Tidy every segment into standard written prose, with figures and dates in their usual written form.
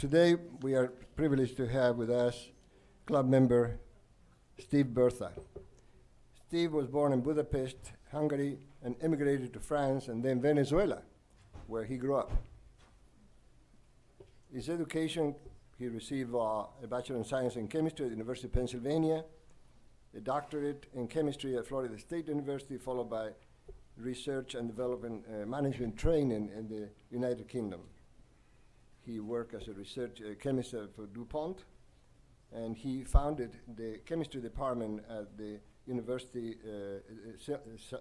Today we are privileged to have with us club member Steve Bertha. Steve was born in Budapest, Hungary, and immigrated to France and then Venezuela, where he grew up. His education, he received a Bachelor in Science in Chemistry at the University of Pennsylvania, a doctorate in chemistry at Florida State University, followed by research and development management training in the United Kingdom. He worked as a research chemist for DuPont, and he founded the chemistry department at the University,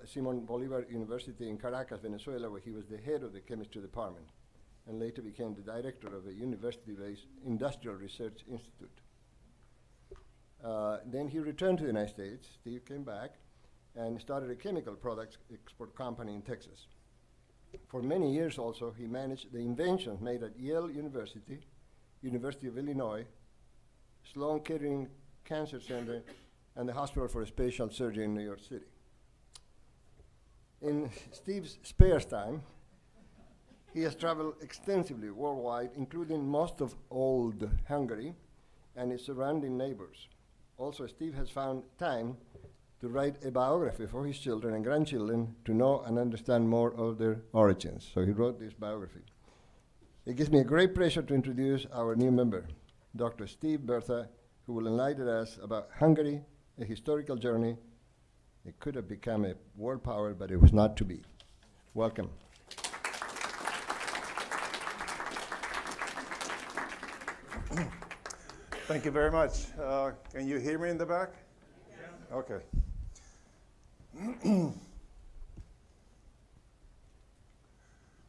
Simon Bolivar University in Caracas, Venezuela, where he was the head of the chemistry department, and later became the director of a university-based industrial research institute. Then he returned to the United States. Steve came back and started a chemical products export company in Texas. For many years also, he managed the inventions made at Yale University, University of Illinois, Sloan Kettering Cancer Center, and the Hospital for Special Surgery in New York City. In Steve's spare time, he has traveled extensively worldwide, including most of old Hungary and its surrounding neighbors. Also, Steve has found time to write a biography for his children and grandchildren to know and understand more of their origins. So he wrote this biography. It gives me a great pleasure to introduce our new member, Dr. Steve Bertha, who will enlighten us about Hungary, a historical journey. It could have become a world power, but it was not to be. Welcome. Thank you very much. Can you hear me in the back? Yeah. Okay.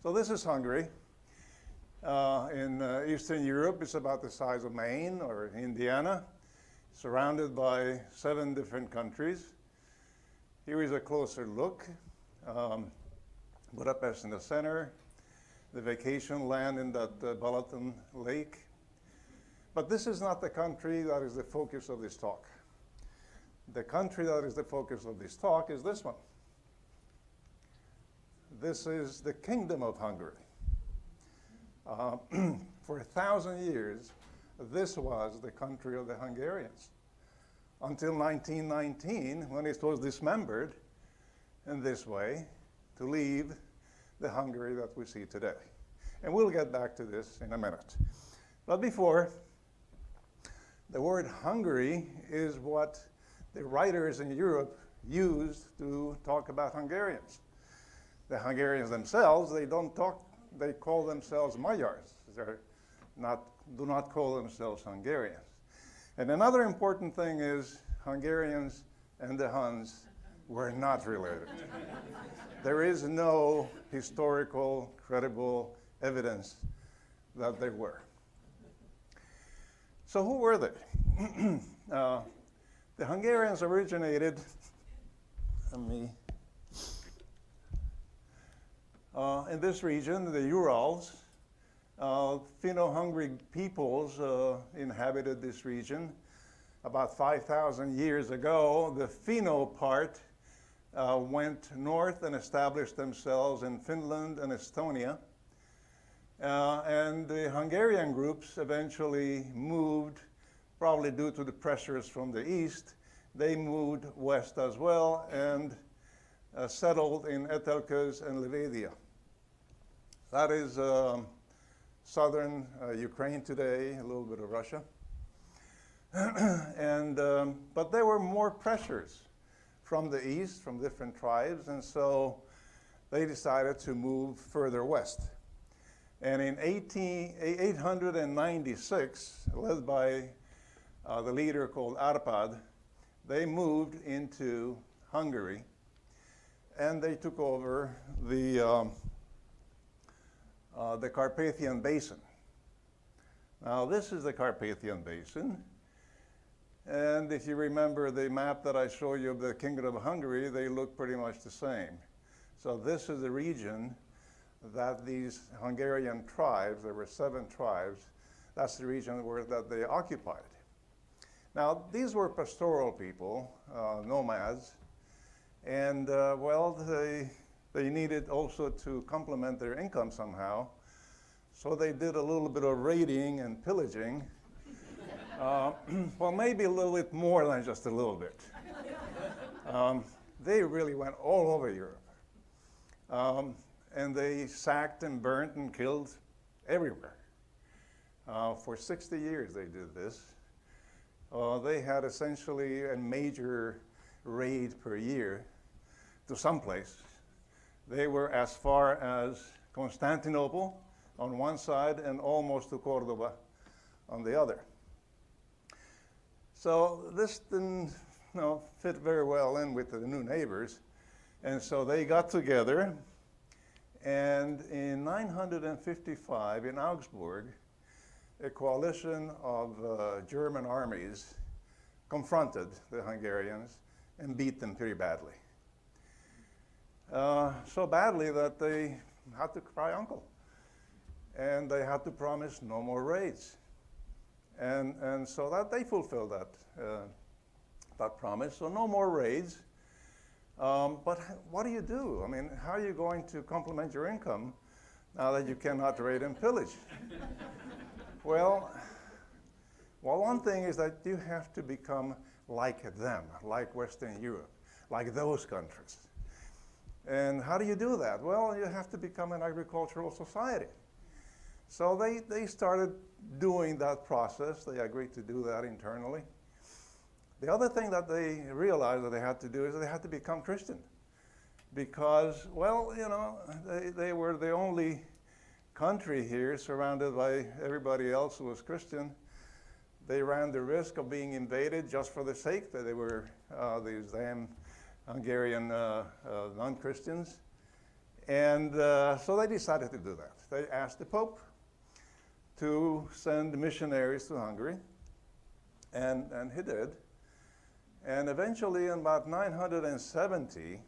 So this is Hungary. In Eastern Europe, it's about the size of Maine or Indiana, surrounded by 7 different countries. Here is a closer look. Budapest in the center, the vacation land in that Balaton Lake. But this is not the country that is the focus of this talk. The country that is the focus of this talk is this one. This is the Kingdom of Hungary. For 1,000 years, this was the country of the Hungarians, until 1919, when it was dismembered in this way to leave the Hungary that we see today. And we'll get back to this in a minute. But before, the word Hungary is what the writers in Europe used to talk about Hungarians. The Hungarians themselves, they call themselves Magyars. They do not call themselves Hungarians. And another important thing is Hungarians and the Huns were not related. There is no historical, credible evidence that they were. So who were they? The Hungarians originated, in this region, the Urals. Finno-Hungary peoples inhabited this region. About 5,000 years ago, the Finno part went north and established themselves in Finland and Estonia. And the Hungarian groups eventually moved, probably due to the pressures from the east. They moved west as well and settled in Etelköz and Levadia. That is southern Ukraine today, a little bit of Russia. But there were more pressures from the east, from different tribes, and so they decided to move further west. And in 896, led by the leader called Arpad, they moved into Hungary, and they took over the Carpathian Basin. Now, this is the Carpathian Basin, and if you remember the map that I showed you of the Kingdom of Hungary, they look pretty much the same. So this is the region that these Hungarian tribes, there were 7 tribes, that's the region that they occupied. Now, these were pastoral people, nomads, and they needed also to complement their income somehow. So they did a little bit of raiding and pillaging. Well, maybe a little bit more than just a little bit. They really went all over Europe. And they sacked and burnt and killed everywhere. For 60 years they did this. They had essentially a major raid per year to some place. They were as far as Constantinople on one side and almost to Cordoba on the other. So this didn't fit very well in with the new neighbors. And so they got together, and in 955 in Augsburg, a coalition of German armies confronted the Hungarians and beat them pretty badly. So badly that they had to cry uncle. And they had to promise no more raids. And so that they fulfilled that promise. So no more raids. But what do? I mean, how are you going to complement your income now that you cannot raid and pillage? Well, one thing is that you have to become like them, like Western Europe, like those countries. And how do you do that? Well, you have to become an agricultural society. So they started doing that process. They agreed to do that internally. The other thing that they realized that they had to do is they had to become Christian. Because, well, they were the only country here surrounded by everybody else who was Christian. They ran the risk of being invaded just for the sake that they were these damn Hungarian non-Christians. And so they decided to do that. They asked the Pope to send missionaries to Hungary, and he did. And eventually, in about 970,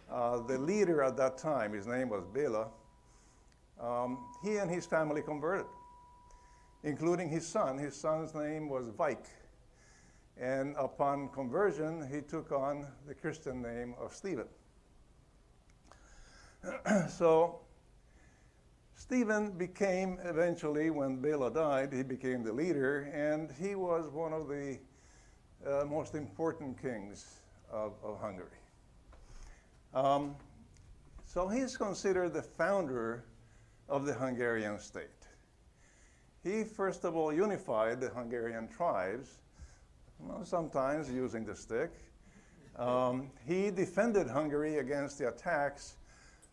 the leader at that time, his name was Béla, he and his family converted, including his son. His son's name was Vike. And upon conversion, he took on the Christian name of Stephen. So Stephen became eventually, when Béla died, he became the leader, and he was one of the most important kings of Hungary. So he's considered the founder of the Hungarian state. He first of all unified the Hungarian tribes, sometimes using the stick. He defended Hungary against the attacks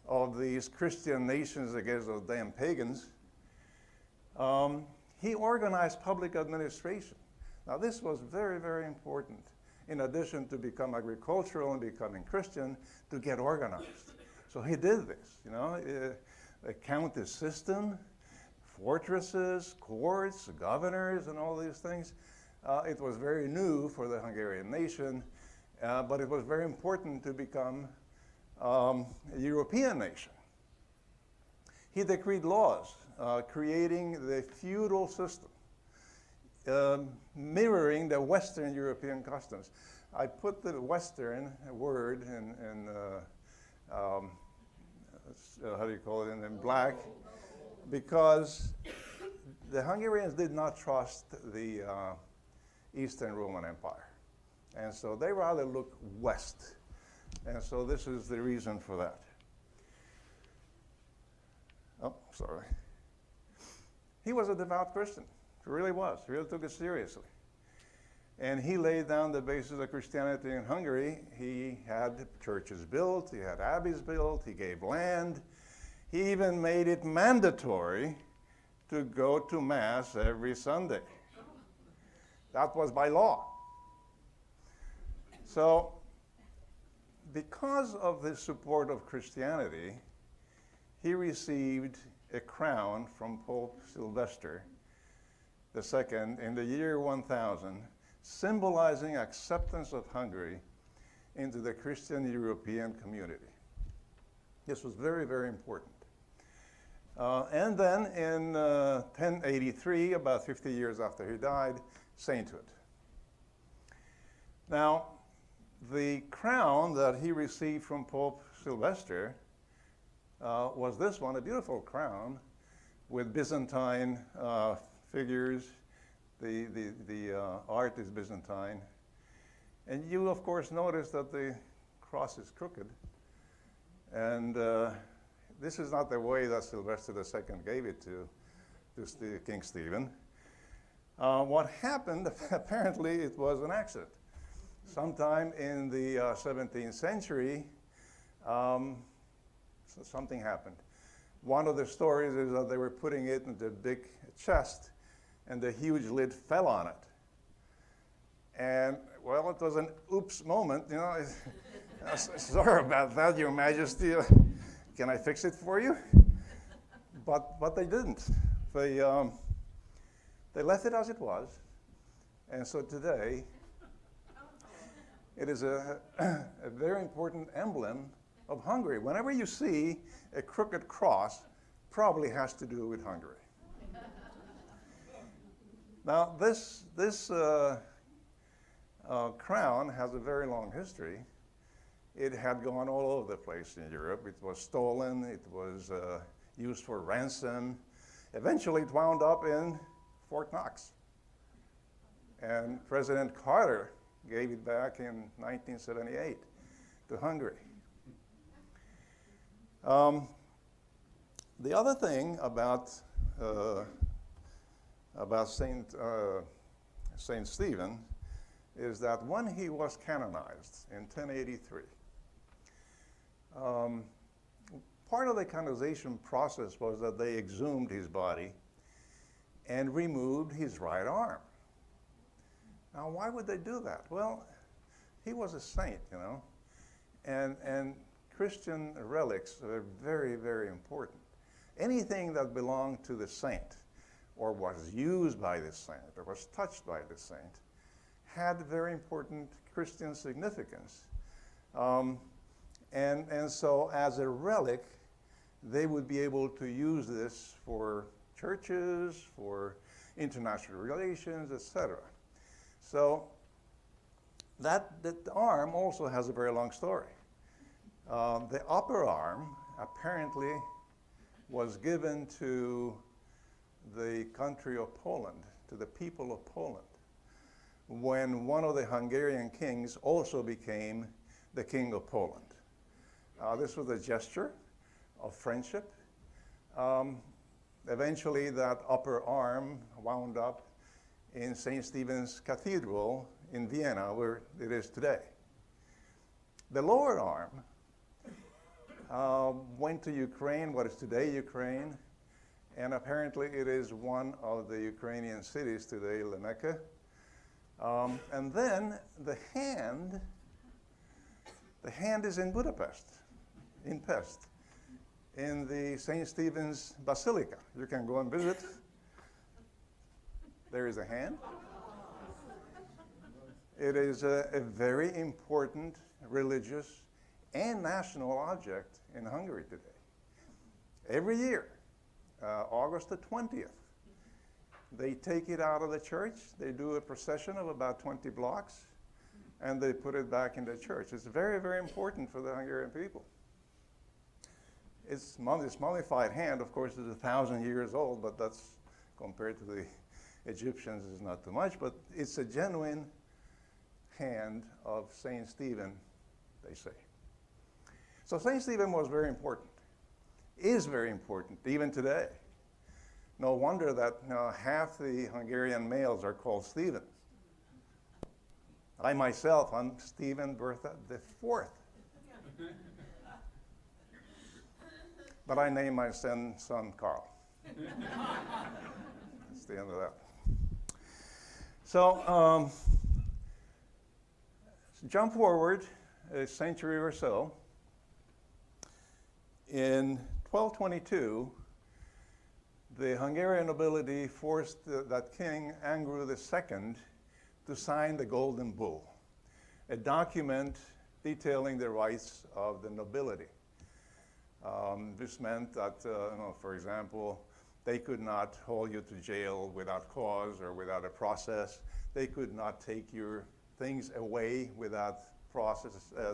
of these Christian nations against those damn pagans. He organized public administration. Now this was very, very important. In addition to become agricultural and becoming Christian, to get organized. So he did this, a county system, fortresses, courts, governors, and all these things. It was very new for the Hungarian nation, but it was very important to become a European nation. He decreed laws creating the feudal system, mirroring the Western European customs. I put the Western word in how do you call it, in black, because the Hungarians did not trust the Eastern Roman Empire. And so they rather look west. And so this is the reason for that. Oh, sorry. He was a devout Christian. He really was. He really took it seriously. And he laid down the basis of Christianity in Hungary. He had churches built, he had abbeys built, he gave land. He even made it mandatory to go to Mass every Sunday. That was by law. So, because of the support of Christianity, he received a crown from Pope Sylvester II in the year 1000, symbolizing acceptance of Hungary into the Christian European community. This was very, very important. And then in 1083, about 50 years after he died, sainthood. Now, the crown that he received from Pope Sylvester was this one, a beautiful crown with Byzantine figures. The art is Byzantine. And you, of course, notice that the cross is crooked. And this is not the way that Sylvester II gave it to King Stephen. What happened, apparently, it was an accident. Sometime in the 17th century, something happened. One of the stories is that they were putting it in the big chest, and the huge lid fell on it. And, well, it was an oops moment, you know. Sorry about that, Your Majesty. Can I fix it for you? But they didn't. They left it as it was. And so today, it is a very important emblem of Hungary. Whenever you see a crooked cross, probably has to do with Hungary. Now, this crown has a very long history. It had gone all over the place in Europe. It was stolen. It was used for ransom. Eventually, it wound up in Fort Knox. And President Carter gave it back in 1978 to Hungary. The other thing about Saint Stephen is that when he was canonized in 1083, part of the canonization process was that they exhumed his body and removed his right arm. Now, why would they do that? Well, he was a saint, you know, and Christian relics are very, very important. Anything that belonged to the saint or was used by the saint or was touched by the saint had very important Christian significance. And so as a relic, they would be able to use this for churches, for international relations, etc. So that arm also has a very long story. The upper arm apparently was given to the country of Poland, to the people of Poland, when one of the Hungarian kings also became the king of Poland. This was a gesture of friendship. Eventually, that upper arm wound up in St. Stephen's Cathedral in Vienna, where it is today. The lower arm went to Ukraine, what is today Ukraine, and apparently it is one of the Ukrainian cities today, Lemeka. And then the hand is in Budapest, in Pest, in the St. Stephen's Basilica. You can go and visit. There is a hand. It is a very important religious and national object in Hungary today. Every year, August the 20th, they take it out of the church, they do a procession of about 20 blocks, and they put it back in the church. It's very, very important for the Hungarian people. This mummified hand, of course, is 1,000 years old, but that's, compared to the Egyptians, is not too much, but it's a genuine hand of St. Stephen, they say. So St. Stephen was very important, is very important, even today. No wonder that half the Hungarian males are called Stephen. I myself, I'm Stephen Bertha the Fourth. But I named my son Carl. That's the end of that. So, jump forward a century or so. In 1222, the Hungarian nobility forced that King Andrew II to sign the Golden Bull, a document detailing the rights of the nobility. This meant that, for example, they could not hold you to jail without cause or without a process. They could not take your things away without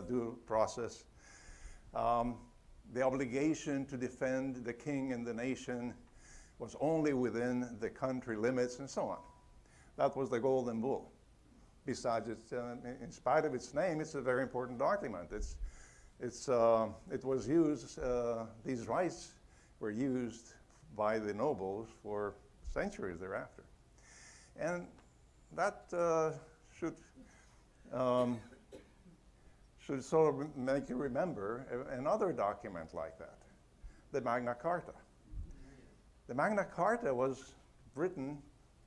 due process. The obligation to defend the king and the nation was only within the country limits and so on. That was the Golden Bull. Besides, in spite of its name, it's a very important document. It was used, these rights were used by the nobles for centuries thereafter. And that should sort of make you remember another document like that, the Magna Carta. The Magna Carta was written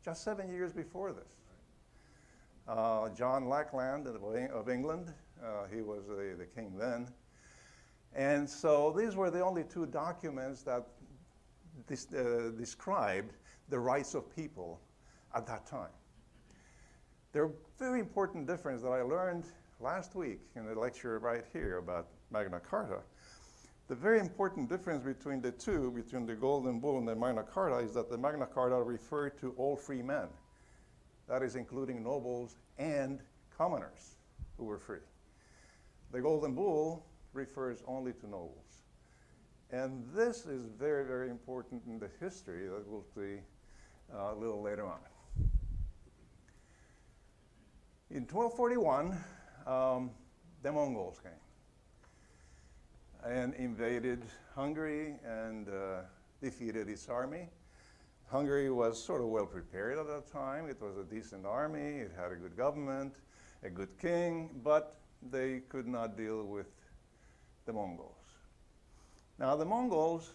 just 7 years before this. John Lackland of England, he was the king then. And so these were the only two documents that described the rights of people at that time. There are very important differences that I learned last week in the lecture right here about Magna Carta. The very important difference between the two, between the Golden Bull and the Magna Carta, is that the Magna Carta referred to all free men. That is including nobles and commoners who were free. The Golden Bull refers only to nobles. And this is very, very important in the history that we'll see a little later on. In 1241, the Mongols came and invaded Hungary and defeated its army. Hungary was sort of well prepared at that time. It was a decent army, it had a good government, a good king, but they could not deal with the Mongols. Now the Mongols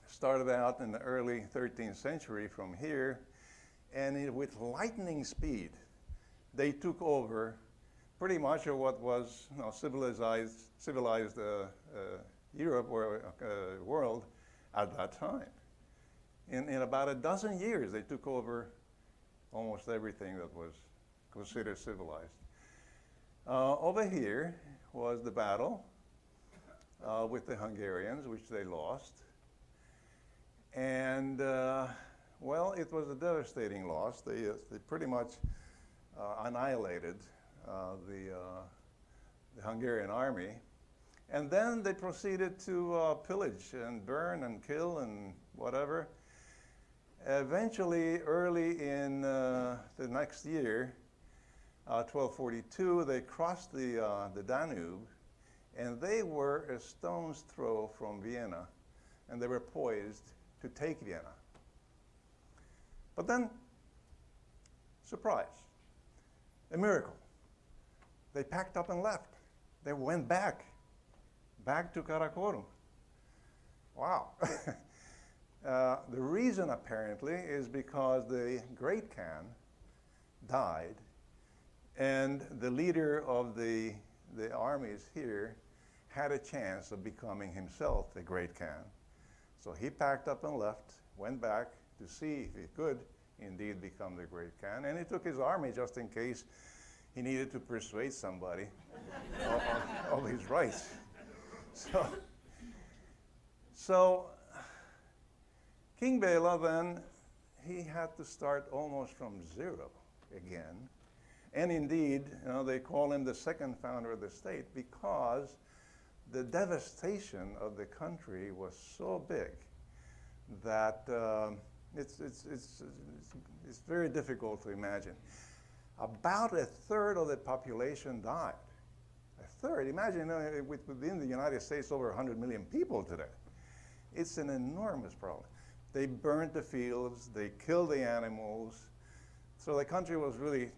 started out in the early 13th century from here, and with lightning speed, they took over pretty much of what was civilized Europe or world at that time. In about a dozen years, they took over almost everything that was considered civilized. Over here was the battle with the Hungarians, which they lost. And, well, it was a devastating loss. They pretty much annihilated the Hungarian army. And then they proceeded to pillage and burn and kill and whatever. Eventually, early in the next year, 1242, they crossed the Danube, and they were a stone's throw from Vienna, and they were poised to take Vienna. But then, surprise, a miracle. They packed up and left. They went back to Karakorum. Wow. The reason, apparently, is because the Great Khan died, and the leader of the armies here had a chance of becoming himself the Great Khan. So he packed up and left, went back to see if he could indeed become the Great Khan, and he took his army just in case he needed to persuade somebody of his rights. So King Bela then, he had to start almost from zero again. And indeed, they call him the second founder of the state because the devastation of the country was so big that it's very difficult to imagine. About a third of the population died. A third. Imagine within the United States over 100 million people today. It's an enormous problem. They burnt the fields, they killed the animals, so the country was really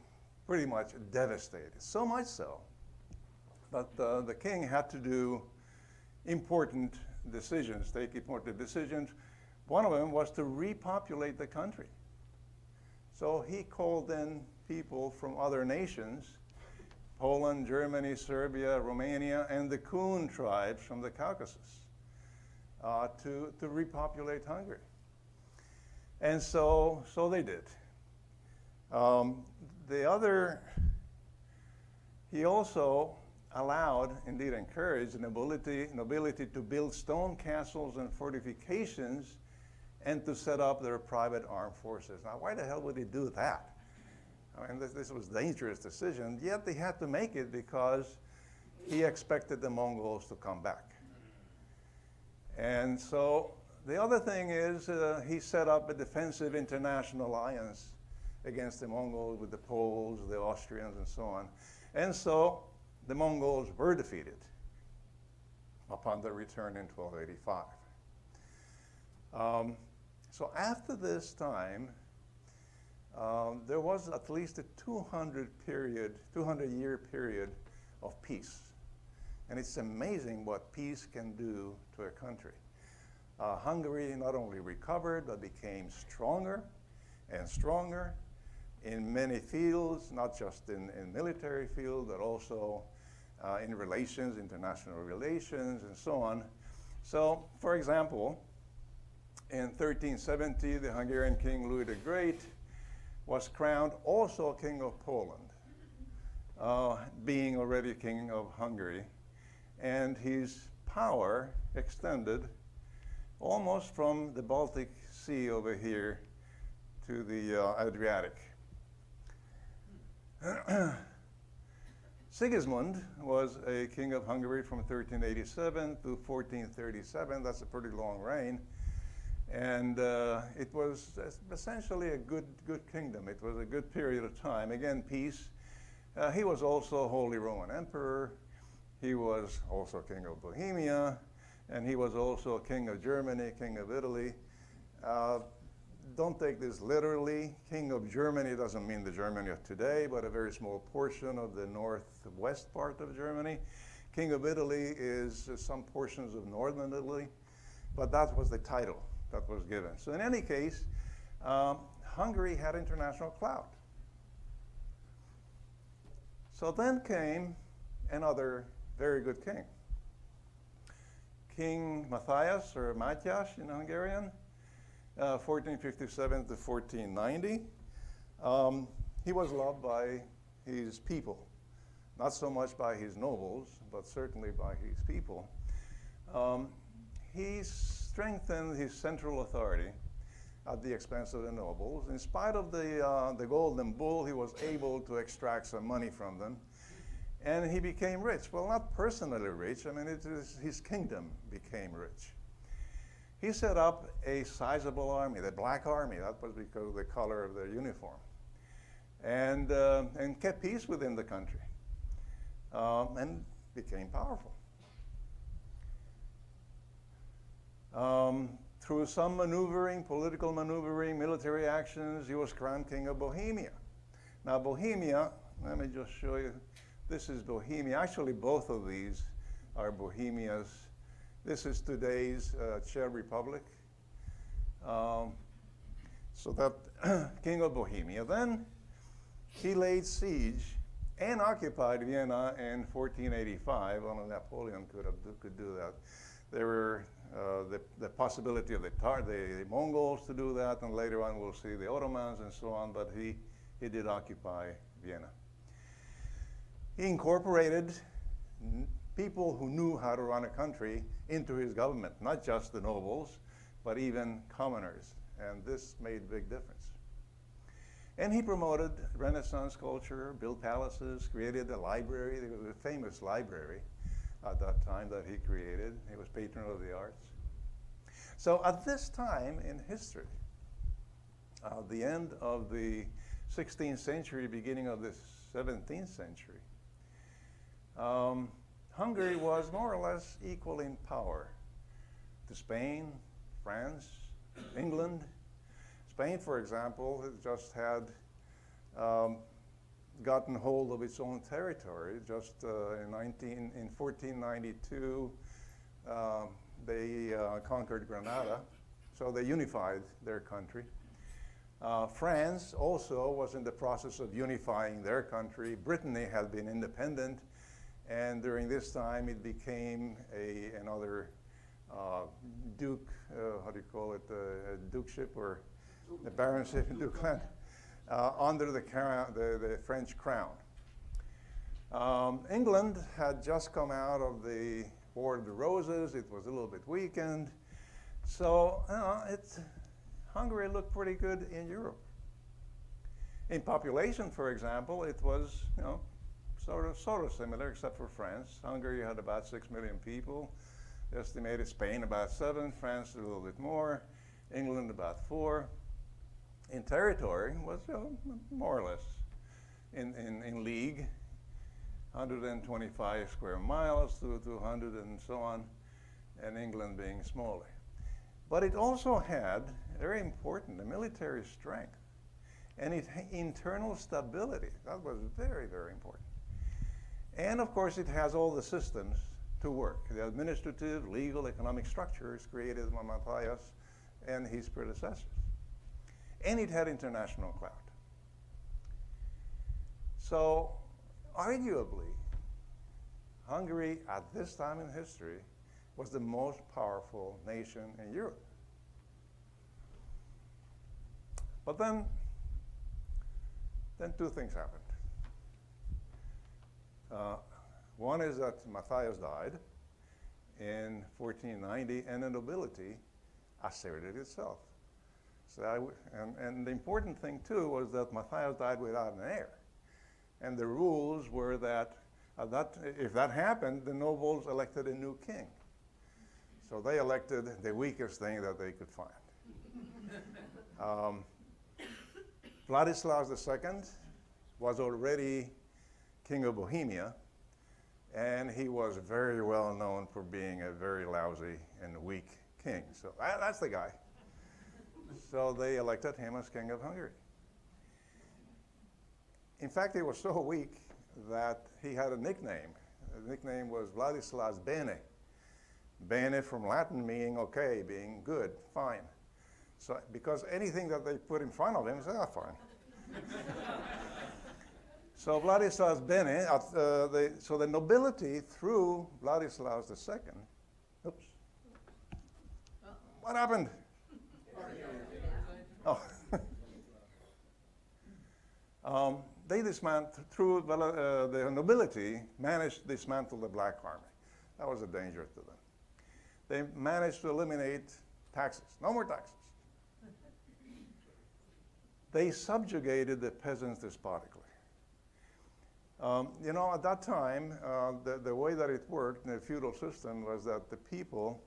pretty much devastated. So much so that the king had to do important decisions, take important decisions. One of them was to repopulate the country. So he called in people from other nations, Poland, Germany, Serbia, Romania, and the Kun tribes from the Caucasus to repopulate Hungary. And so they did. He also allowed, indeed encouraged, the nobility to build stone castles and fortifications and to set up their private armed forces. Now, why the hell would he do that? I mean, this was a dangerous decision, yet they had to make it because he expected the Mongols to come back. And so The other thing is he set up a defensive international alliance against the Mongols with the Poles, the Austrians, and so on. And so the Mongols were defeated upon their return in 1285. So after this time, there was at least a 200-year period of peace. And it's amazing what peace can do to a country. Hungary not only recovered, but became stronger and stronger in many fields, not just in military field, but also in relations, international relations, and so on. So, for example, in 1370, the Hungarian king Louis the Great was crowned also king of Poland, being already king of Hungary. And his power extended almost from the Baltic Sea over here to the Adriatic. Sigismund was a king of Hungary from 1387 to 1437. That's a pretty long reign. And it was essentially a good kingdom. It was a good period of time. Again, peace. He was also Holy Roman Emperor. He was also king of Bohemia. And he was also king of Germany, king of Italy. Don't take this literally. King of Germany doesn't mean the Germany of today, but a very small portion of the northwest part of Germany. King of Italy is some portions of northern Italy, but that was the title that was given. So in any case, Hungary had international clout. So then came another very good king. King Matthias, or Mátyás in Hungarian, 1457 to 1490. He was loved by his people, not so much by his nobles, but certainly by his people. He strengthened his central authority at the expense of the nobles. In spite of the golden bull, he was able to extract some money from them. And he became rich. Well, not personally rich. I mean, his kingdom became rich. He set up a sizable army, the Black Army. That was because of the color of their uniform. And kept peace within the country. And became powerful. Through some maneuvering, political maneuvering, military actions, he was crowned king of Bohemia. Now, Bohemia, let me just show you. This is Bohemia. Actually, both of these are Bohemias. This is today's Czech Republic. So that king of Bohemia. Then he laid siege and occupied Vienna in 1485. Only Napoleon could do that. There were the possibility of the Mongols to do that, and later on we'll see the Ottomans and so on, but he did occupy Vienna. He incorporated people who knew how to run a country into his government, not just the nobles, but even commoners, and this made a big difference. And he promoted Renaissance culture, built palaces, created a library. There was a famous library at that time that he created. He was patron of the arts. So at this time in history, the end of the 16th century, beginning of the 17th century, Hungary was more or less equal in power to Spain, France, England. Spain, for example, had just had gotten hold of its own territory. Just in 1492, they conquered Granada, so they unified their country. France also was in the process of unifying their country. Brittany had been independent, and during this time it became another duke, how do you call it, a dukeship or a baronship in Dukeland, under the French crown. England had just come out of the War of the Roses. It was a little bit weakened. So Hungary looked pretty good in Europe. In population, for example, it was sort of similar, except for France. Hungary had about 6 million people. estimated Spain about 7, France a little bit more, England about 4. In territory was more or less in league, 125 square miles to 200 and so on, and England being smaller. But it also had, very important, the military strength and internal stability. That was very, very important. And of course, it has all the systems to work. The administrative, legal, economic structures created by Matthias and his predecessors. And it had international clout. So, arguably, Hungary at this time in history was the most powerful nation in Europe. But then two things happened. One is that Matthias died in 1490, and the nobility asserted itself. So and the important thing, too, was that Matthias died without an heir. And the rules were that, if that happened, the nobles elected a new king. So they elected the weakest thing that they could find. Vladislav II was already king of Bohemia, and he was very well known for being a very lousy and weak king. So that's the guy. So they elected him as king of Hungary. In fact, he was so weak that he had a nickname. The nickname was Vladislas Bene. Bene from Latin meaning okay, being good, fine. So because anything that they put in front of him, he said, fine. So Vladislas Bene, so the nobility through Vladislas II, oops. What happened? Oh. They through the nobility, managed to dismantle the Black Army. That was a danger to them. They managed to eliminate taxes. No more taxes. They subjugated the peasants despotically. At that time, the way that it worked in the feudal system was that the people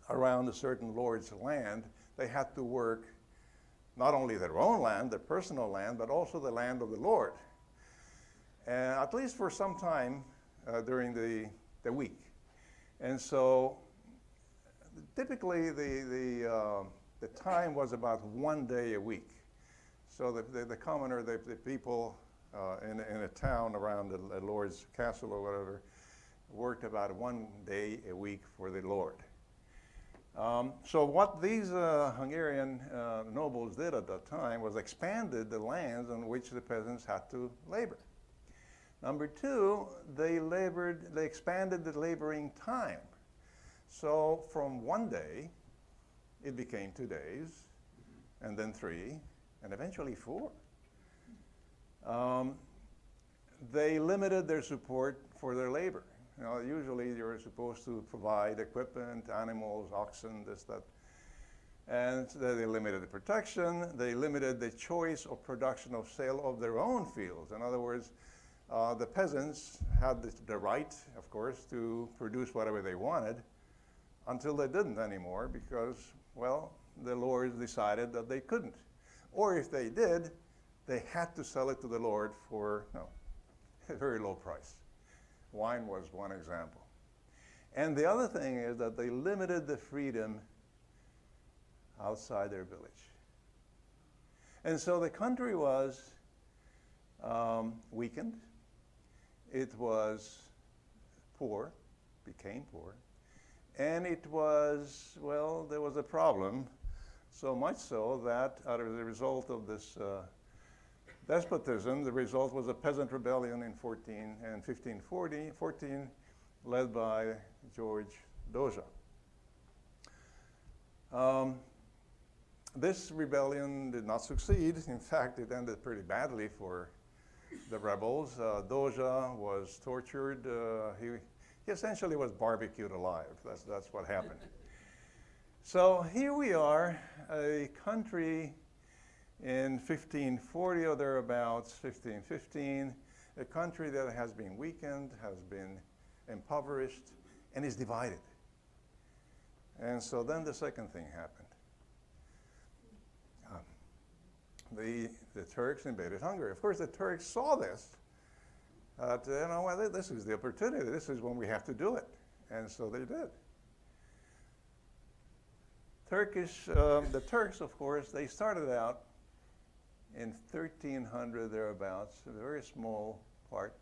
around a certain lord's land, they had to work not only their own land, their personal land, but also the land of the Lord. And at least for some time during the week. And so typically the time was about 1 day a week. So the commoner, the people in a town around a lord's castle or whatever, worked about 1 day a week for the Lord. So what these Hungarian nobles did at that time was expanded the lands on which the peasants had to labor. Number two, they expanded the laboring time. So from 1 day, it became 2 days, and then 3, and eventually 4. They limited their support for their labor. Usually you're supposed to provide equipment, animals, oxen, this, that. And they limited the protection. They limited the choice of production of sale of their own fields. In other words, the peasants had the right, of course, to produce whatever they wanted until they didn't anymore because, well, the lords decided that they couldn't. Or if they did, they had to sell it to the lord for a very low price. Wine was one example. And the other thing is that they limited the freedom outside their village. And so the country was weakened. It was poor, became poor. And it was, well, there was a problem, so much so that as a result of this despotism, the result was a peasant rebellion in 1514, led by George Doja. This rebellion did not succeed. In fact, it ended pretty badly for the rebels. Doja was tortured. He essentially was barbecued alive. That's what happened. So here we are, a country in 1540 or thereabouts, 1515, a country that has been weakened, has been impoverished, and is divided. And so then the second thing happened. The Turks invaded Hungary. Of course, the Turks saw this. Well, this is the opportunity. This is when we have to do it. And so they did. The Turks, of course, they started out in 1300 thereabouts, a very small part,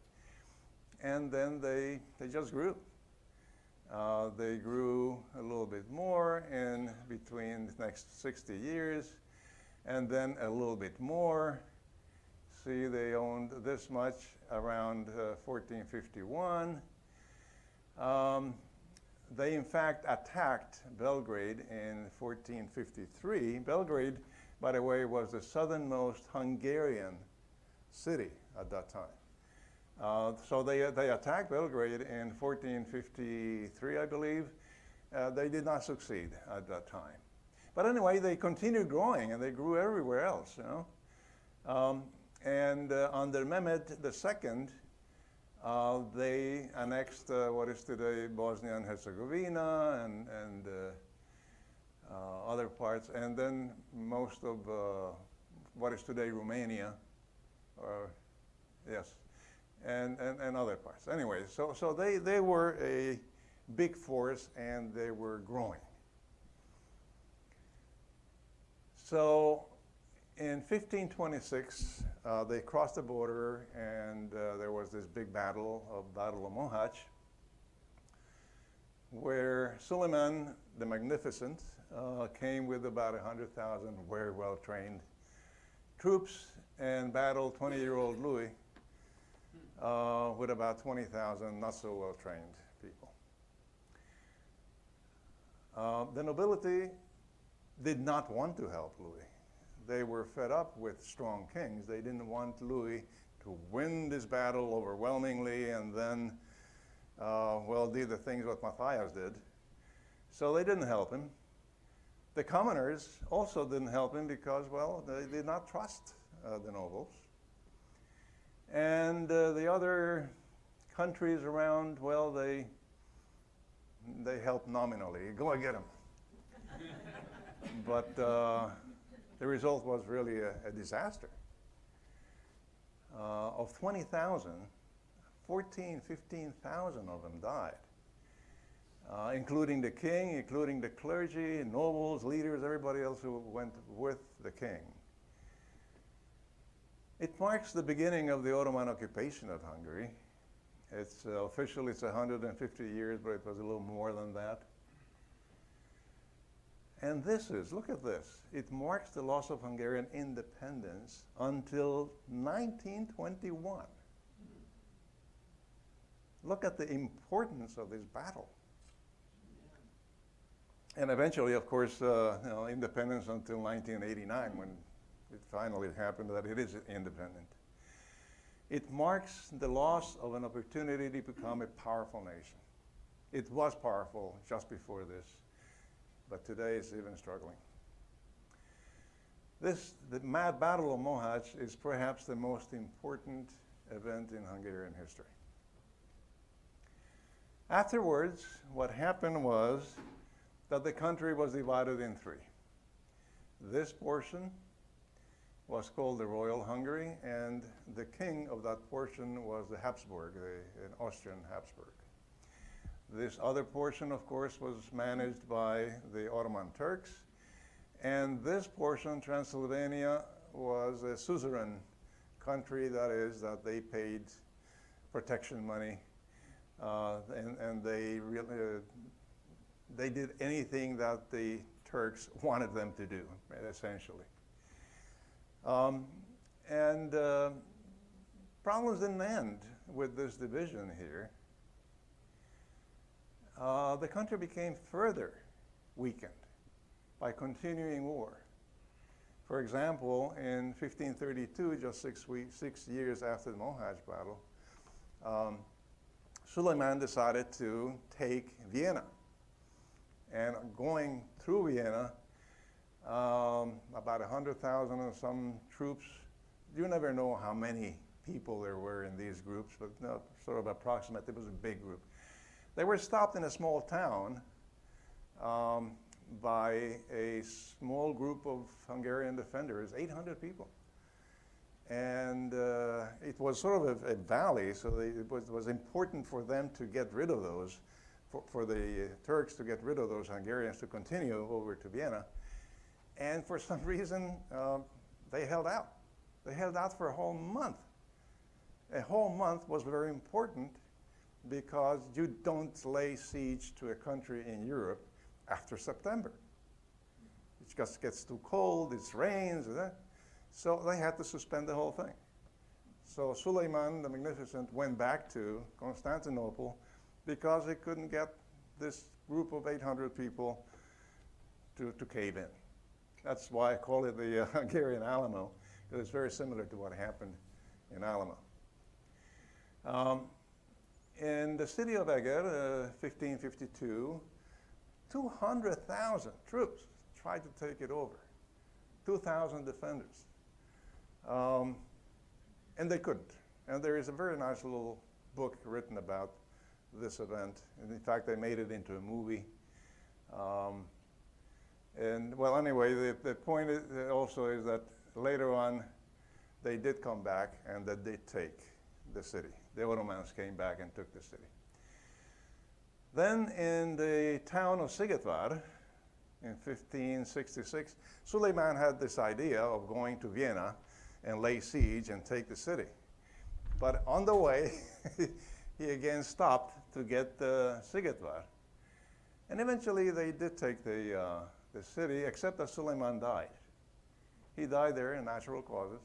and then they just grew. They grew a little bit more in between the next 60 years, and then a little bit more. See, they owned this much around 1451. They, in fact, attacked Belgrade in 1453. Belgrade, by the way, was the southernmost Hungarian city at that time. So they attacked Belgrade in 1453, I believe. They did not succeed at that time. But anyway, they continued growing, and they grew everywhere else, you know. And under Mehmed II, they annexed what is today Bosnia and Herzegovina and other parts, and then most of what is today Romania, yes, and other parts. Anyway, so they were a big force, and they were growing. So in 1526, they crossed the border, and there was this big Battle of Mohács, where Suleiman the Magnificent came with about 100,000 very well-trained troops and battled 20-year-old Louis with about 20,000 not-so-well-trained people. The nobility did not want to help Louis. They were fed up with strong kings. They didn't want Louis to win this battle overwhelmingly and then, do the things what Matthias did. So they didn't help him. The commoners also didn't help him because, well, they did not trust the nobles. And the other countries around, well, they helped nominally. Go and get them. But the result was really a disaster. Of 20,000, 15,000 of them died, including the king, including the clergy, nobles, leaders, everybody else who went with the king. It marks the beginning of the Ottoman occupation of Hungary. It's officially it's 150 years, but it was a little more than that. And look at this. It marks the loss of Hungarian independence until 1921. Look at the importance of this battle. And eventually, of course, independence until 1989, when it finally happened that it is independent. It marks the loss of an opportunity to become a powerful nation. It was powerful just before this, but today it's even struggling. The Mad Battle of Mohács is perhaps the most important event in Hungarian history. Afterwards, what happened was that the country was divided in three. This portion was called the Royal Hungary, and the king of that portion was the Habsburg, an Austrian Habsburg. This other portion, of course, was managed by the Ottoman Turks, and this portion, Transylvania, was a suzerain country, that is, that they paid protection money, and they did anything that the Turks wanted them to do, essentially. Problems didn't end with this division here. The country became further weakened by continuing war. For example, in 1532, just 6 years after the Mohács battle, Suleiman decided to take Vienna. And going through Vienna, about 100,000 and some troops. You never know how many people there were in these groups, but sort of approximate, it was a big group. They were stopped in a small town by a small group of Hungarian defenders, 800 people. And it was sort of a valley, so it was important for them to get rid of those, for the Turks to get rid of those Hungarians to continue over to Vienna. And for some reason, they held out. They held out for a whole month. A whole month was very important because you don't lay siege to a country in Europe after September. It just gets too cold, it rains, so they had to suspend the whole thing. So Suleiman the Magnificent went back to Constantinople because he couldn't get this group of 800 people to cave in. That's why I call it the Hungarian Alamo, because it's very similar to what happened in Alamo. In the city of Eger, 1552, 200,000 troops tried to take it over, 2,000 defenders. And they couldn't. And there is a very nice little book written about this event. And in fact, they made it into a movie. And well, anyway, the point also is that later on, they did come back and they did take the city. The Ottomans came back and took the city. Then in the town of Szigetvár, in 1566, Suleiman had this idea of going to Vienna and lay siege and take the city. But on the way, he again stopped to get Szigetvár. And eventually they did take the city, except that Suleiman died. He died there in natural causes.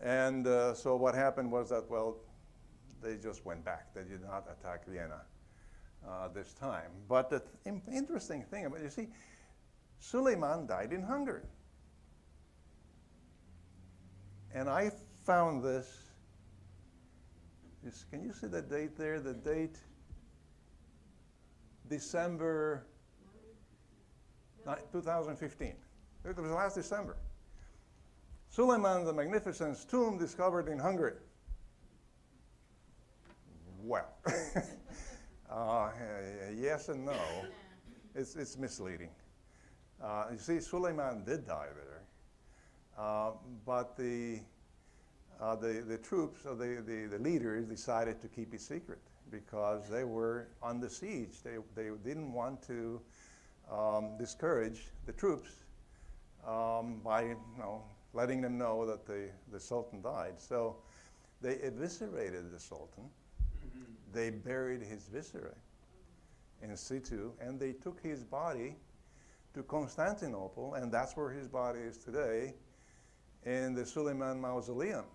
And so what happened was that, well, they just went back. They did not attack Vienna this time. But the interesting thing about it, you see, Suleiman died in Hungary. And I found this. Can you see the date there? The date, December 2015. It was last December. Suleiman the Magnificent's tomb discovered in Hungary. Well, yes and no. It's misleading. You see, Suleiman did die there, but the troops, or the leaders, decided to keep it secret because they were under siege. They didn't want to discourage the troops by letting them know that the Sultan died. So they eviscerated the Sultan. They buried his viscera in situ, and they took his body to Constantinople, and that's where his body is today, in the Suleiman Mausoleum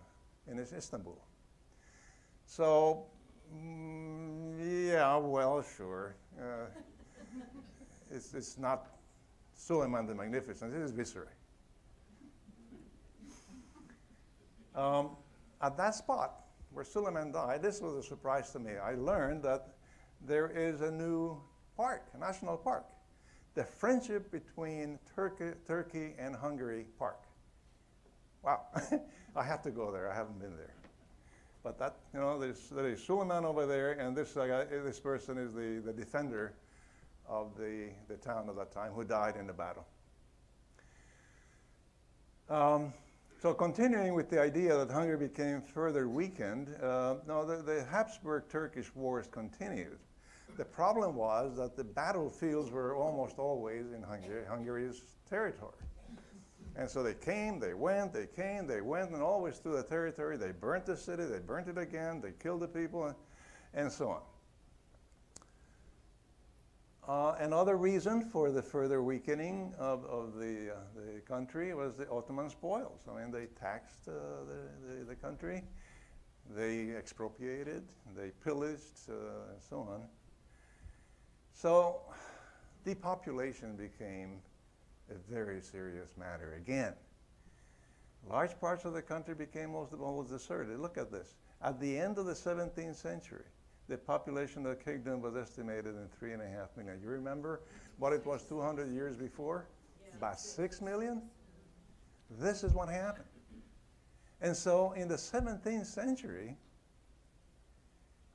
in Istanbul. So, yeah, well, sure. It's not Suleiman the Magnificent, it is viscera. At that spot where Suleiman died, this was a surprise to me. I learned that there is a new park, a national park, the Friendship Between Turkey and Hungary Park. Wow, I have to go there. I haven't been there. But that, there is Suleiman over there, and this person is the defender of the town at that time, who died in the battle. So continuing with the idea that Hungary became further weakened, the Habsburg-Turkish wars continued. The problem was that the battlefields were almost always in Hungary's territory. And so they came, they went, they came, they went, and always through the territory. They burnt the city, they burnt it again, they killed the people, and so on. Another reason for the further weakening of the country was the Ottoman spoils. I mean, they taxed the country, they expropriated, they pillaged, and so on. So depopulation became a very serious matter again. Large parts of the country became almost deserted. Look at this. At the end of the 17th century, the population of the kingdom was estimated in 3.5 million. You remember what it was 200 years before? Yeah. About 6 million? This is what happened. And so in the 17th century,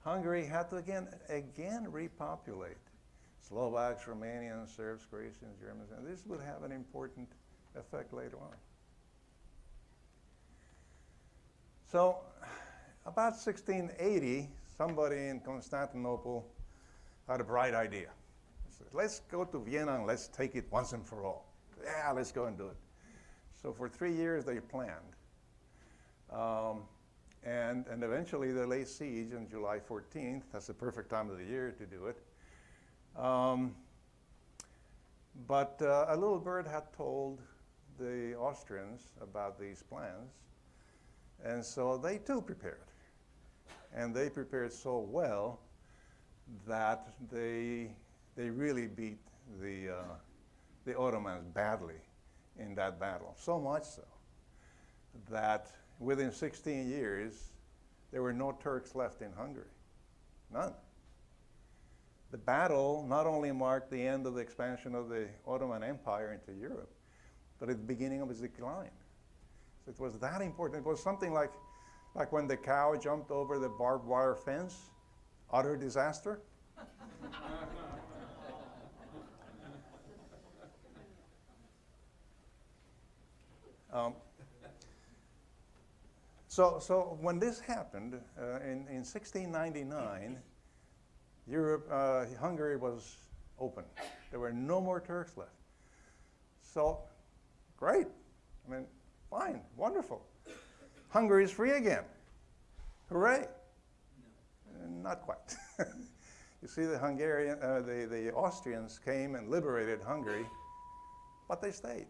Hungary had to again repopulate. Slovaks, Romanians, Serbs, Croatians, Germans, and this would have an important effect later on. So, about 1680, somebody in Constantinople had a bright idea. He said, let's go to Vienna and let's take it once and for all. Yeah, let's go and do it. So for 3 years they planned. And eventually they laid siege on July 14th. That's the perfect time of the year to do it. But a little bird had told the Austrians about these plans, and so they too prepared. And they prepared so well that they really beat the Ottomans badly in that battle. So much so that within 16 years, there were no Turks left in Hungary. None. The battle not only marked the end of the expansion of the Ottoman Empire into Europe, but at the beginning of its decline. So it was that important. It was something like when the cow jumped over the barbed wire fence, utter disaster. So when this happened in 1699, Hungary was open. There were no more Turks left. So, great. I mean, fine, wonderful. Hungary is free again. Hooray! No. Not quite. You see, the Austrians came and liberated Hungary, but they stayed.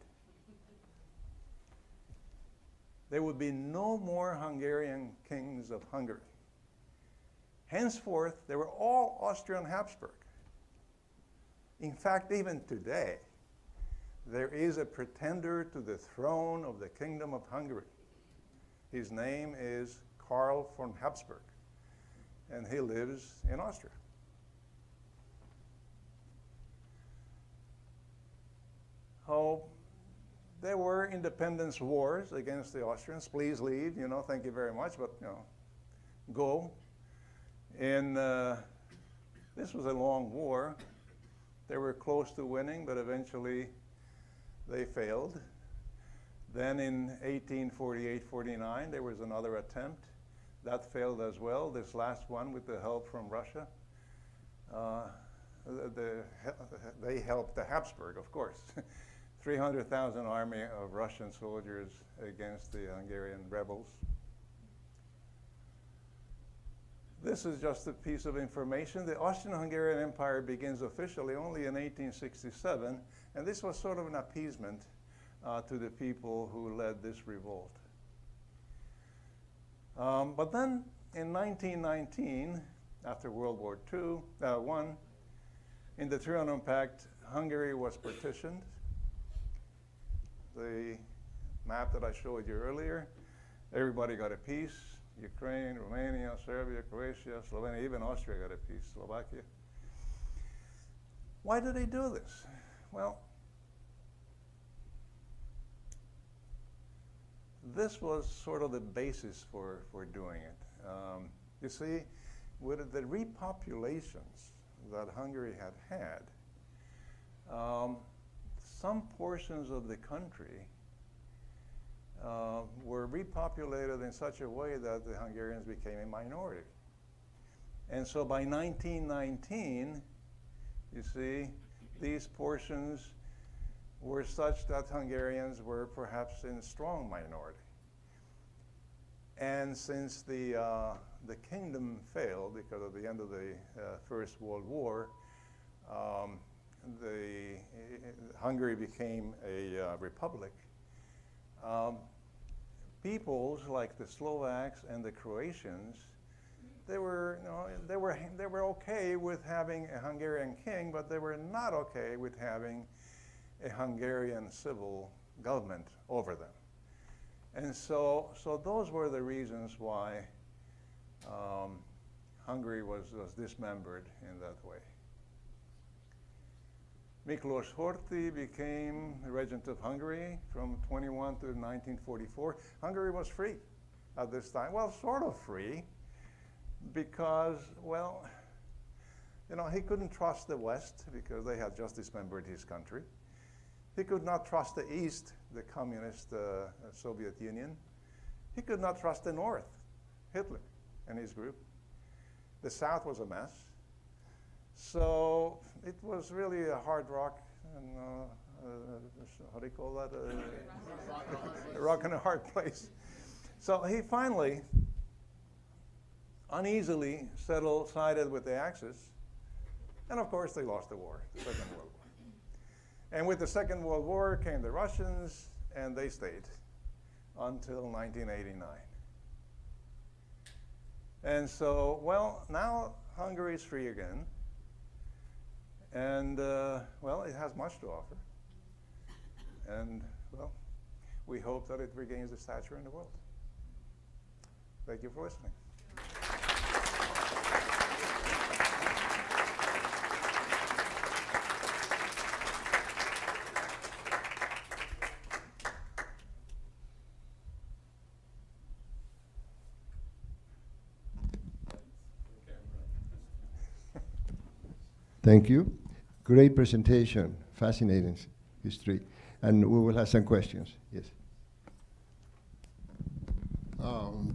There would be no more Hungarian kings of Hungary. Henceforth, they were all Austrian Habsburg. In fact, even today, there is a pretender to the throne of the Kingdom of Hungary. His name is Karl von Habsburg, and he lives in Austria. Oh, there were independence wars against the Austrians. Please leave, thank you very much, but, go. And this was a long war. They were close to winning, but eventually they failed. Then in 1848-49, there was another attempt. That failed as well, this last one with the help from Russia. They helped the Habsburg, of course. 300,000 army of Russian soldiers against the Hungarian rebels. This is just a piece of information. The Austrian-Hungarian Empire begins officially only in 1867, and this was sort of an appeasement to the people who led this revolt. But then in 1919, after World War I, in the Trianon Pact, Hungary was partitioned. The map that I showed you earlier, everybody got a piece. Ukraine, Romania, Serbia, Croatia, Slovenia, even Austria got a piece, Slovakia. Why did they do this? Well, this was sort of the basis for doing it. You see, with the repopulations that Hungary had, some portions of the country were repopulated in such a way that the Hungarians became a minority. And so by 1919, you see, these portions were such that Hungarians were perhaps in strong minority. And since the kingdom failed because of the end of the First World War, Hungary became a republic. Peoples like the Slovaks and the Croatians, they were okay with having a Hungarian king, but they were not okay with having a Hungarian civil government over them. And so those were the reasons why Hungary was dismembered in that way. Miklos Horthy became the regent of Hungary from 21 to 1944. Hungary was free at this time. Well, sort of free, because, well, You know, he couldn't trust the West because they had just dismembered his country. He could not trust the East, the communist Soviet Union. He could not trust the North, Hitler and his group. The South was a mess. So it was really a hard rock, and how do you call that? A rock and a hard place. So he finally, uneasily sided with the Axis, and of course they lost the war, the Second World War. And with the Second World War came the Russians, and they stayed until 1989. And so, well, now Hungary is free again. And, well, it has much to offer. And, well, we hope that it regains its stature in the world. Thank you for listening. Thank you. Great presentation, fascinating history. And we will have some questions. Yes.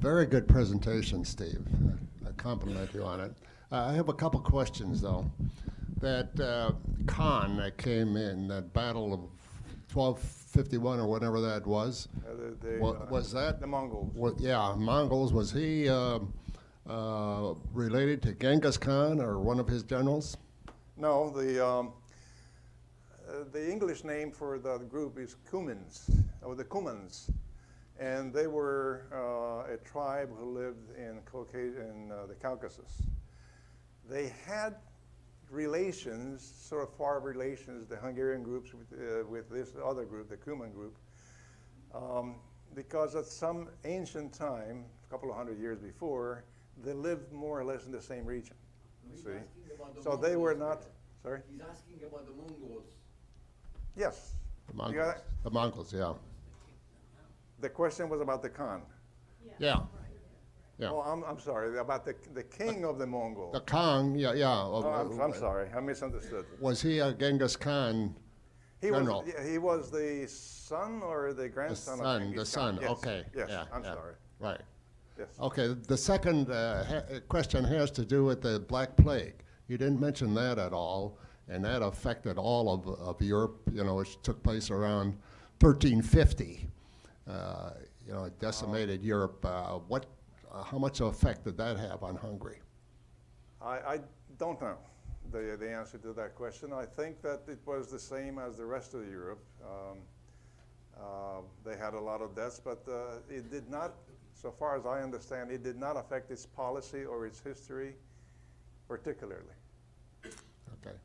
Very good presentation, Steve. I compliment you on it. I have a couple questions, though. That Khan that came in, that battle of 1251 or whatever that was, was that? The Mongols. Yeah, Mongols. Was he related to Genghis Khan or one of his generals? No, the English name for the group is Cumans, or the Cumans. And they were a tribe who lived in the Caucasus. They had relations, sort of far relations, the Hungarian groups with this other group, the Cuman group, because at some ancient time, a couple of hundred years before, they lived more or less in the same region. See? So they were not, sorry? He's asking about the Mongols. Yes. The You got Mongols. it? The Mongols, yeah. The question was about the Khan. Yeah. Yeah. Oh, I'm sorry, about the king of the Mongols. The Khan, yeah, yeah. Oh, I'm sorry, I misunderstood. Was he a Genghis Khan general? He was the son or the grandson of Genghis The son, Khan. Yes, okay. Yes, yeah, I'm yeah. sorry. Right. Yes. Okay, the second question has to do with the Black Plague. You didn't mention that at all, and that affected all of Europe, you know, which took place around 1350. You know, it decimated Europe. How much effect did that have on Hungary? I don't know the answer to that question. I think that it was the same as the rest of Europe. They had a lot of deaths, but it did not, so far as I understand, it did not affect its policy or its history particularly. Okay.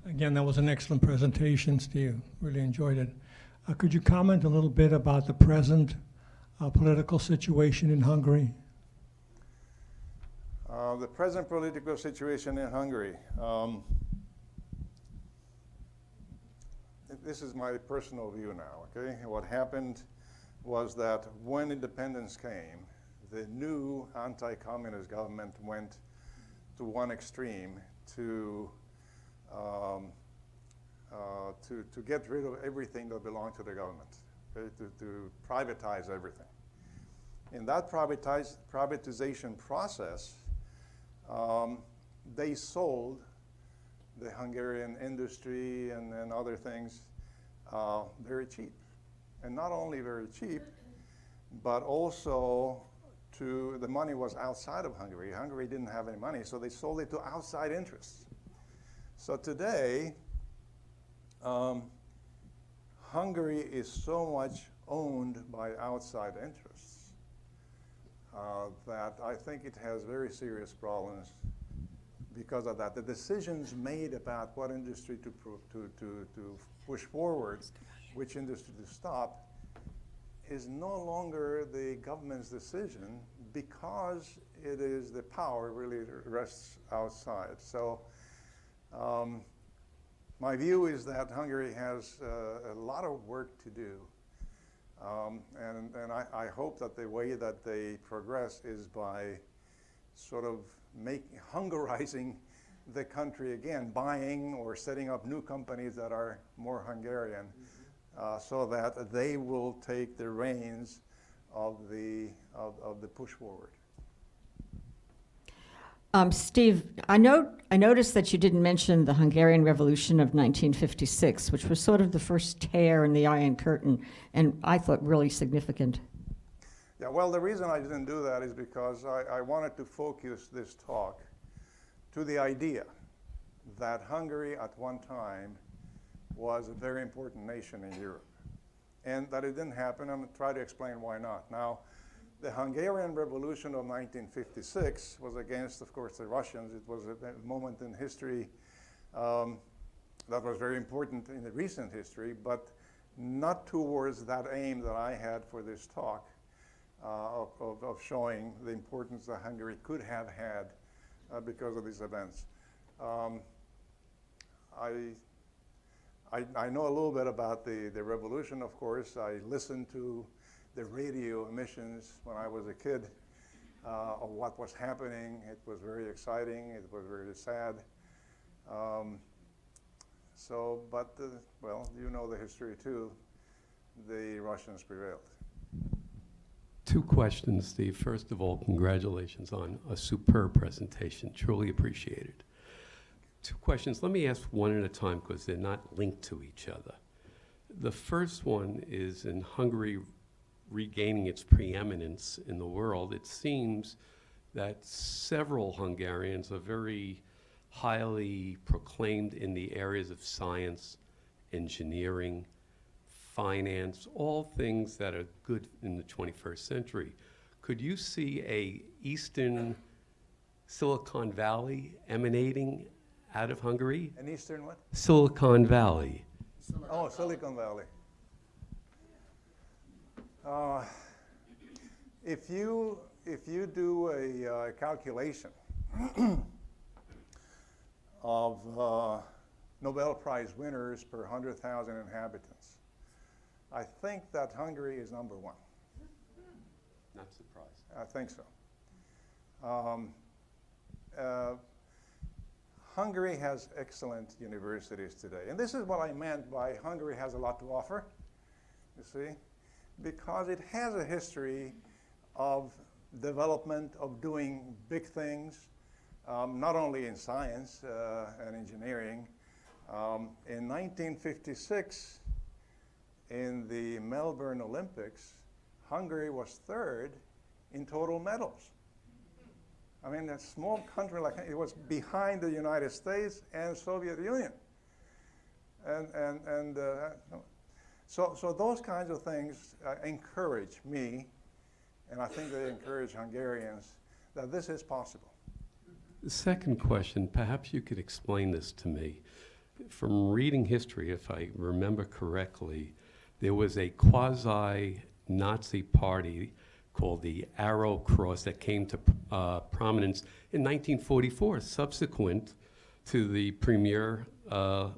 Again, that was an excellent presentation, Steve. Really enjoyed it. Could you comment a little bit about the present political situation in Hungary? The present political situation in Hungary. This is my personal view now, okay? What happened was that when independence came, the new anti-communist government went to one extreme to get rid of everything that belonged to the government, okay? To privatize everything. In that privatization process, they sold the Hungarian industry and other things very cheap. And not only very cheap, but also the money was outside of Hungary. Hungary didn't have any money, so they sold it to outside interests. So today, Hungary is so much owned by outside interests that I think it has very serious problems because of that. The decisions made about what industry to push forward, which industry to stop, is no longer the government's decision because it is the power really rests outside. So my view is that Hungary has a lot of work to do And I hope that the way that they progress is by sort of Hungarizing the country again, buying or setting up new companies that are more Hungarian, so that they will take the reins of the push forward. Steve, I noticed that you didn't mention the Hungarian Revolution of 1956, which was sort of the first tear in the Iron Curtain, and I thought really significant. Yeah, well, the reason I didn't do that is because I wanted to focus this talk to the idea that Hungary at one time was a very important nation in Europe, and that it didn't happen. I'm going to try to explain why not. Now, the Hungarian Revolution of 1956 was against, of course, the Russians. It was a moment in history that was very important in the recent history, but not towards that aim that I had for this talk of showing the importance that Hungary could have had because of these events. I know a little bit about the revolution, of course. I listened to the radio emissions when I was a kid of what was happening. It was very exciting. It was very sad. Well, you know the history too. The Russians prevailed. Two questions, Steve. First of all, congratulations on a superb presentation. Truly appreciated. Two questions. Let me ask one at a time because they're not linked to each other. The first one is in Hungary regaining its preeminence in the world. It seems that several Hungarians are very highly proclaimed in the areas of science, engineering, finance, all things that are good in the 21st century. Could you see a Eastern Silicon Valley emanating out of Hungary? An Eastern what? Silicon Valley. Oh, Silicon Valley. If you do a calculation of Nobel Prize winners per 100,000 inhabitants, I think that Hungary is number one. Not surprised. I think so. Hungary has excellent universities today. And this is what I meant by Hungary has a lot to offer, you see, because it has a history of development, of doing big things, not only in science and engineering. In 1956, in the Melbourne Olympics, Hungary was third in total medals. I mean, a small country like it was behind the United States and Soviet Union, so those kinds of things encourage me, and I think they encourage Hungarians that this is possible. The second question, perhaps you could explain this to me. From reading history, if I remember correctly, there was a quasi-Nazi party called the Arrow Cross that came to prominence in 1944, subsequent to the premier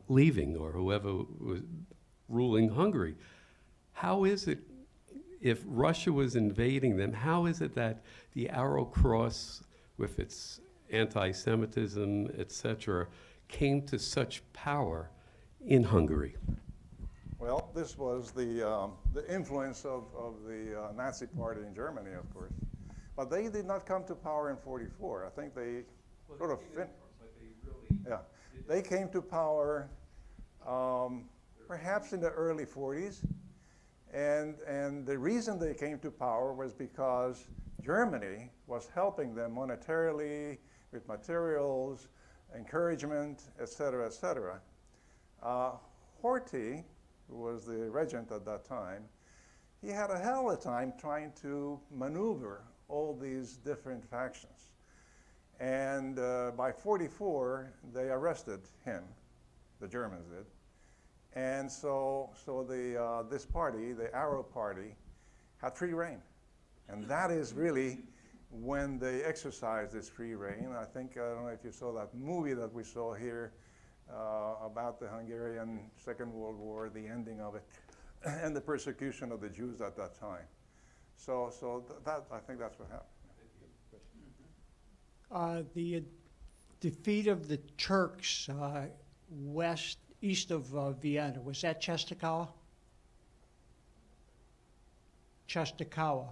leaving, or whoever was ruling Hungary. How is it, if Russia was invading them, how is it that the Arrow Cross, with its anti-Semitism, etc., came to such power in Hungary? Well, this was the influence of the Nazi Party in Germany, of course. But they did not come to power in 44. I think they sort of they came to power perhaps in the early 40s. And the reason they came to power was because Germany was helping them monetarily, with materials, encouragement, et cetera, et cetera. Horthy, who was the regent at that time, he had a hell of a time trying to maneuver all these different factions. And by 44, they arrested him, the Germans did. And so this party, the Arrow Party, had free reign. And that is really when they exercised this free reign. I think, I don't know if you saw that movie that we saw here about the Hungarian Second World War, the ending of it. and the persecution of the Jews at that time. That I think that's what happened. The defeat of the Turks east of Vienna, was that Czestochowa? Czestochowa.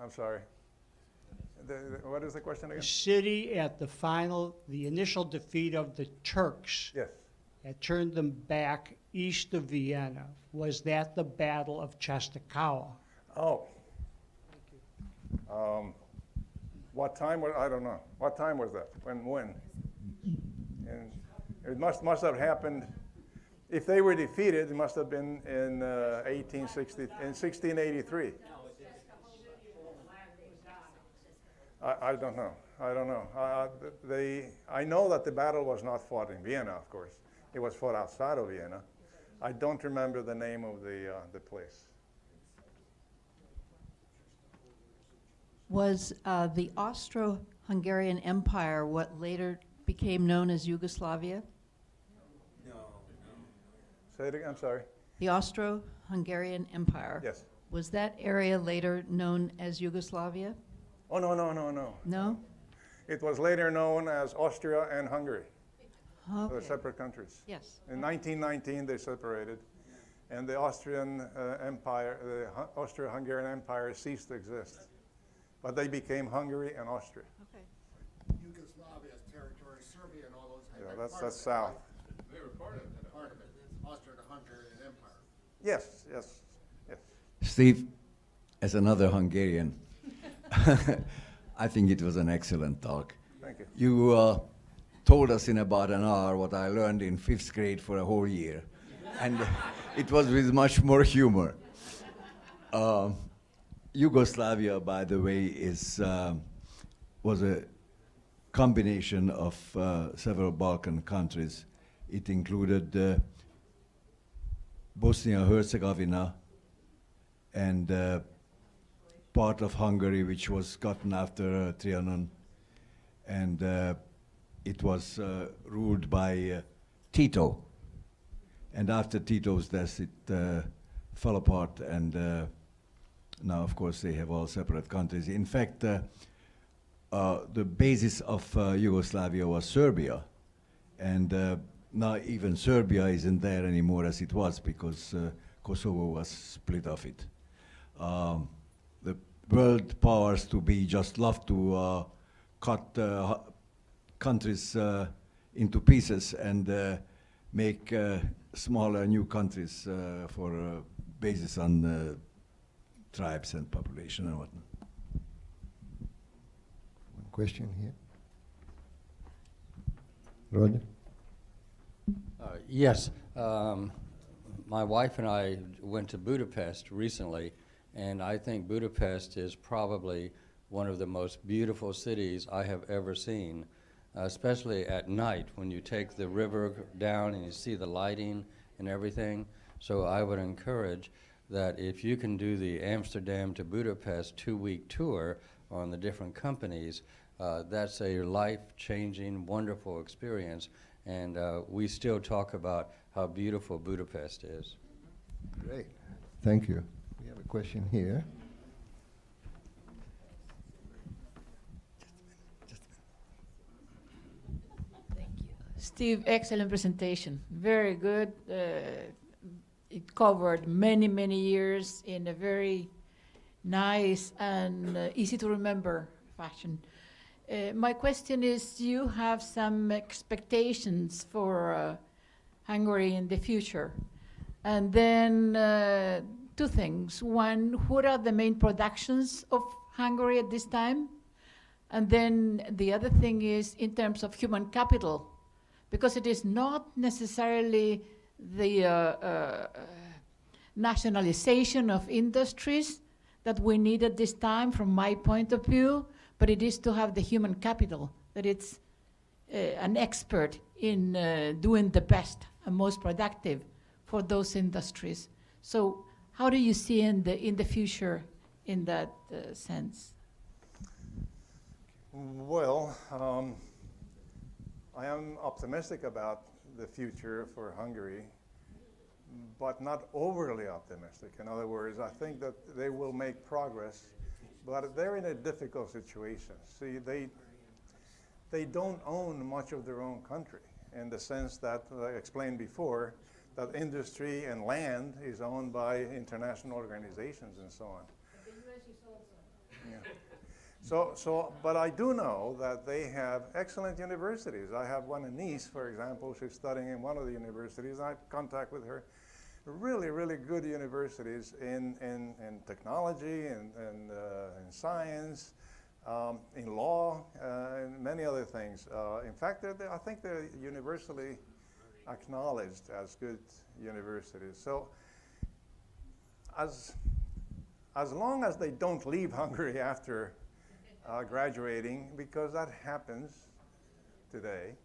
I'm sorry. What is the question The again? city at the initial defeat of the Turks Yes. that turned them back east of Vienna. Was that the Battle of Czestochowa? Oh. What time was, I don't know. What time was that? When? And it must have happened, if they were defeated, it must have been in 1683. I don't know. I don't know. I know that the battle was not fought in Vienna, of course. It was fought outside of Vienna. I don't remember the name of the place. Was the Austro-Hungarian Empire what later became known as Yugoslavia? Say it again, I'm sorry. The Austro-Hungarian Empire. Yes. Was that area later known as Yugoslavia? Oh, no. No? It was later known as Austria and Hungary. They're Okay. separate countries. Yes. In 1919, they separated, and the Austrian Empire, the Austro-Hungarian Empire ceased to exist. But they became Hungary and Austria. Okay. Yugoslavia's territory, Serbia and all those. Yeah, that's south. They were part of it. Austro-Hungarian Empire. Yes. Steve, as another Hungarian, I think it was an excellent talk. Thank you. You told us in about an hour what I learned in 5th grade for a whole year. And it was with much more humor. Yugoslavia, by the way, was a combination of several Balkan countries. It included Bosnia-Herzegovina and part of Hungary, which was gotten after Trianon. And it was ruled by Tito. And after Tito's death, it fell apart, and now, of course, they have all separate countries. In fact, the basis of Yugoslavia was Serbia, and now even Serbia isn't there anymore as it was, because Kosovo was split off it. The world powers to be just love to cut countries into pieces and make smaller new countries for basis on tribes and population and whatnot. One question here. Roger? Yes. My wife and I went to Budapest recently, and I think Budapest is probably one of the most beautiful cities I have ever seen, especially at night when you take the river down and you see the lighting and everything. So I would encourage that if you can do the Amsterdam to Budapest 2-week tour on the different companies, that's a life-changing, wonderful experience. And we still talk about how beautiful Budapest is. Great. Thank you. We have a question here. Steve, excellent presentation. Very good. It covered many, many years in a very nice and easy to remember fashion. My question is, you have some expectations for Hungary in the future. And then two things. One, what are the main productions of Hungary at this time? And then the other thing is in terms of human capital, because it is not necessarily the nationalization of industries that we need at this time from my point of view, but it is to have the human capital, that it's an expert in doing the best and most productive for those industries. So how do you see in the future in that sense? Well, I am optimistic about the future for Hungary. but not overly optimistic. In other words, I think that they will make progress, but they're in a difficult situation. See, they don't own much of their own country in the sense that I explained before, that industry and land is owned by international organizations and so on. The US is also. Yeah. But I do know that they have excellent universities. I have one in Nice, for example. She's studying in one of the universities. I have contact with her. Really, really good universities in technology and in science, in law, and many other things. In fact, I think they're universally acknowledged as good universities. So as long as they don't leave Hungary after graduating, because that happens today,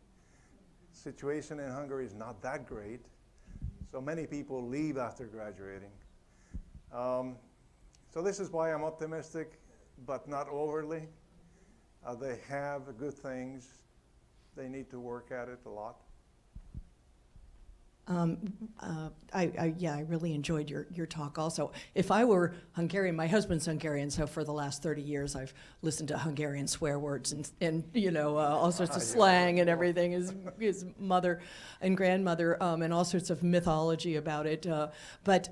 situation in Hungary is not that great. So many people leave after graduating. So this is why I'm optimistic, but not overly. They have good things. They need to work at it a lot. I really enjoyed your talk also. If I were Hungarian, my husband's Hungarian, so for the last 30 years I've listened to Hungarian swear words and all sorts of slang and everything, his mother and grandmother, and all sorts of mythology about it. But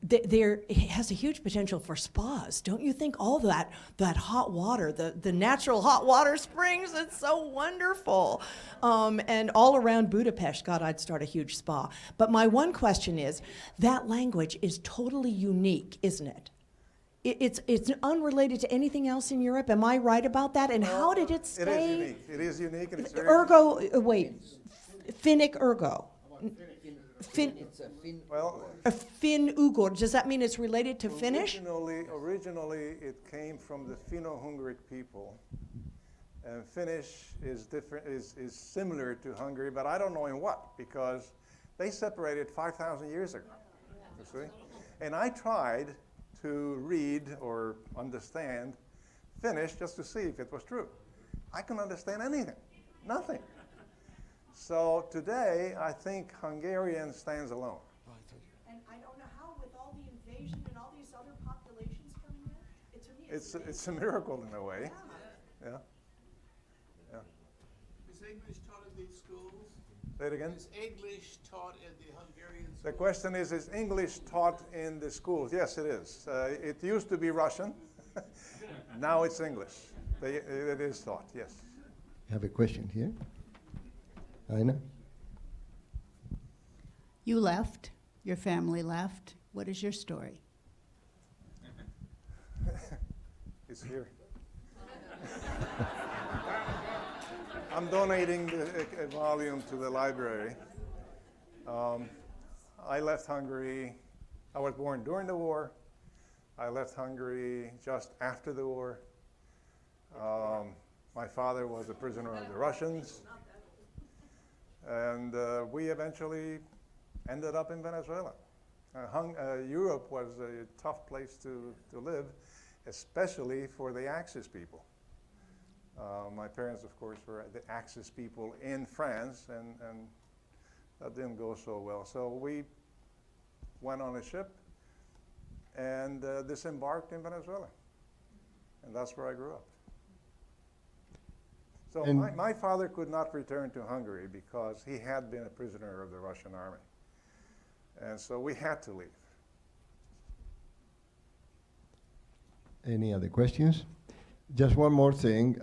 there has a huge potential for spas. Don't you think? All that hot water, the natural hot water springs, it's so wonderful. And all around Budapest, God, I'd start a huge spa. But my one question is, that language is totally unique, isn't it? It's unrelated to anything else in Europe. Am I right about that? And how did it stay? It is unique. It is unique, and it's very Finnic Ergo. Fin-Ugor. Does that mean it's related to Finnish? Originally, it came from the Finno-Hungaric people. And Finnish is different, is similar to Hungary, but I don't know in what, because they separated 5,000 years ago, you see? And I tried to read or understand Finnish just to see if it was true. I couldn't understand anything, nothing. So today, I think Hungarian stands alone. And I don't know how, with all the invasion and all these other populations coming in, it's a miracle in a way. Yeah. Is English taught in these schools? Say it again? Is English taught in the Hungarian schools? The question is English taught in the schools? Yes, it is. It used to be Russian. Now it's English. It is taught, yes. I have a question here. Aina? You left, your family left. What is your story? It's here. I'm donating a volume to the library. I left Hungary. I was born during the war. I left Hungary just after the war. My father was a prisoner of the Russians. And we eventually ended up in Venezuela. Europe was a tough place to live, especially for the Axis people. My parents, of course, were the Axis people in France, and that didn't go so well. So we went on a ship and disembarked in Venezuela. And that's where I grew up. So my father could not return to Hungary because he had been a prisoner of the Russian army. And so we had to leave. Any other questions? Just one more thing.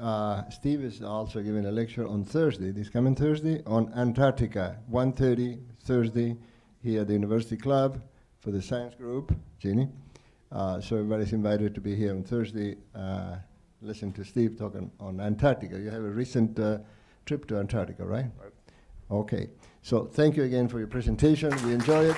Steve is also giving a lecture on Thursday, this coming Thursday, on Antarctica, 1:30 Thursday, here at the University Club for the science group, Jeannie. So everybody's invited to be here on Thursday. Listen to Steve talking on Antarctica. You have a recent trip to Antarctica, right? Right. Okay. So thank you again for your presentation. We enjoy it.